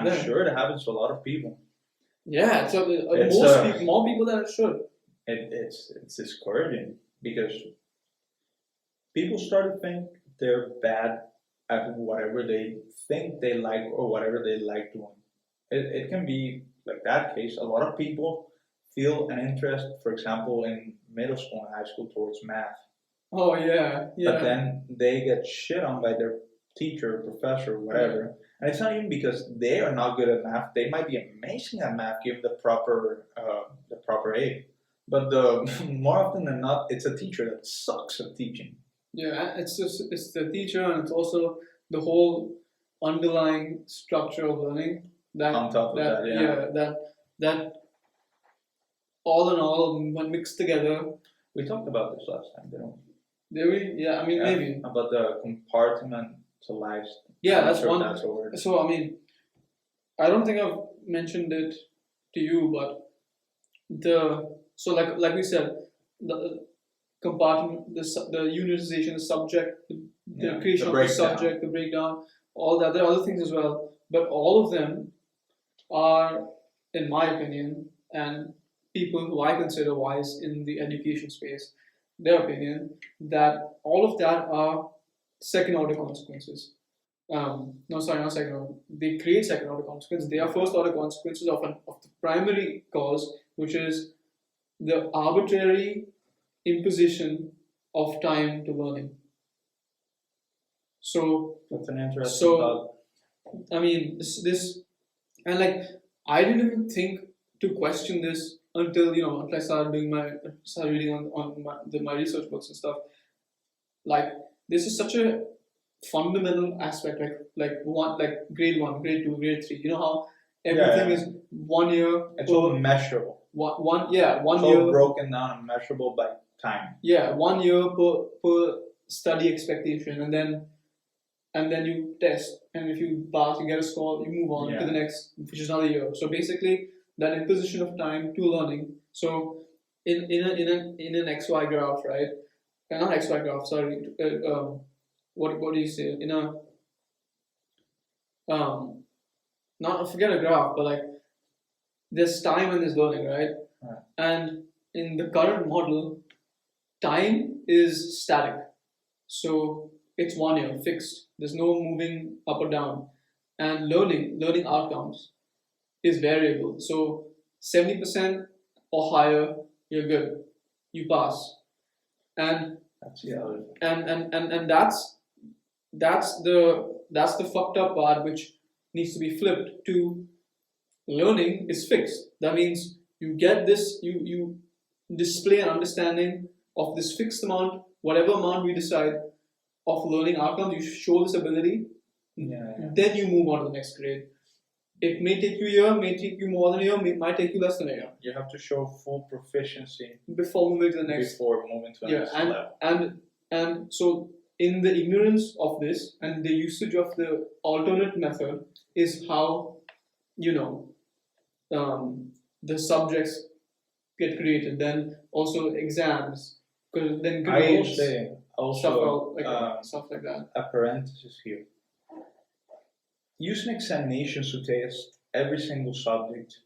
I'm sure it happens to a lot of people. Yeah, so more people than it should. It's discouraging because people start to think they're bad at whatever they think they like or whatever they like doing. It can be like that case. A lot of people feel an interest, for example, in middle school and high school towards math. Oh yeah. But then they get shit on by their teacher, professor, whatever. Yeah. And it's not even because they are not good at math. They might be amazing at math given the proper aid. But more often than not, it's a teacher that sucks at teaching. Yeah, it's the teacher, and it's also the whole underlying structure of learning. That on top of that all in all, when mixed together. We talked about this last time, didn't we? Did we? Yeah, I mean maybe about the compartmentalized. Yeah, that's one. That's a word. So I mean, I don't think I've mentioned it to you, but like we said, the compartment, the unitization, the subject, the creation of the subject, the breakdown, all that. There are other things as well, but all of them are, in my opinion, and people who I consider wise in the education space, their opinion, that all of that are second order consequences. No, sorry, not second order. They create second order consequences. They are first order consequences of the primary cause, which is the arbitrary imposition of time to learning. So that's an interesting thought. I mean, this and like I didn't even think to question this until I started reading on my research books and stuff. Like this is such a fundamental aspect, like grade 1, grade 2, grade 3. You know how everything is 1 year. It's all measurable. One year. All broken down and measurable by time. Yeah, 1 year per study expectation, and then you test, and if you pass, you get a score. You move on to the next, which is another year. So basically, that imposition of time to learning. So in an XY graph, right? Not XY graph. Sorry. What do you say? In a not forget a graph, but like there's time and there's learning, right? And in the current model, time is static, so it's 1 year fixed. There's no moving up or down, and learning outcomes is variable. So 70% or higher, you're good, you pass, and that's the fucked up part, which needs to be flipped to learning is fixed. That means you get this, you display an understanding of this fixed amount, whatever amount we decide of learning outcomes. You show this ability, then you move on to the next grade. It may take you a year, may take you more than a year, might take you less than a year. You have to show full proficiency before moving to the next. Before moving to the next level. And so in the ignorance of this and the usage of the alternate method is how the subjects get created. Then also exams, because then grades, stuff like that. A parenthesis here. Using examinations to test every single subject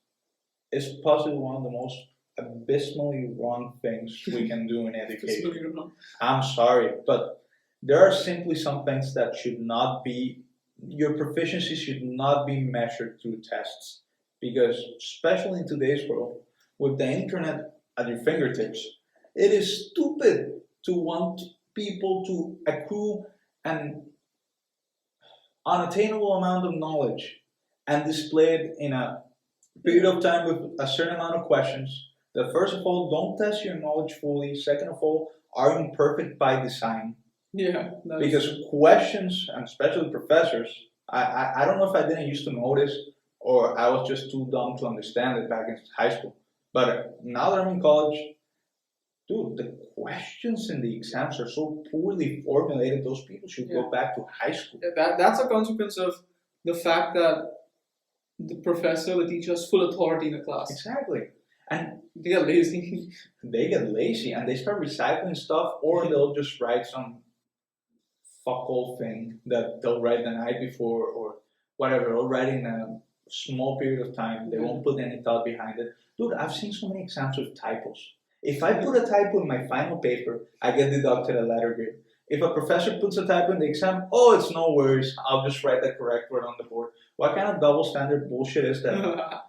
is possibly one of the most abysmally wrong things we can do in education. I'm sorry, but there are simply some things that should not be, your proficiency should not be measured through tests. Because, especially in today's world, with the internet at your fingertips, it is stupid to want people to accrue an unattainable amount of knowledge and display it in a period of time with a certain amount of questions that, first of all, don't test your knowledge fully. Second of all, are imperfect by design. Yeah. Because questions, and especially professors, I don't know if I didn't used to notice or I was just too dumb to understand it back in high school. But now that I'm in college, dude, the questions in the exams are so poorly formulated, those people should go back to high school. That's a consequence of the fact that the professor, the teacher has full authority in the class. Exactly. And they get lazy. They get lazy and they start recycling stuff, or they'll just write some fuck all thing that they'll write the night before or whatever, or writing small period of time. They won't put any thought behind it. Dude, I've seen so many exams with typos. If I put a typo in my final paper, I get deducted a letter grade. If a professor puts a typo in the exam, oh, it's no worries. I'll just write the correct word on the board. What kind of double standard bullshit is that?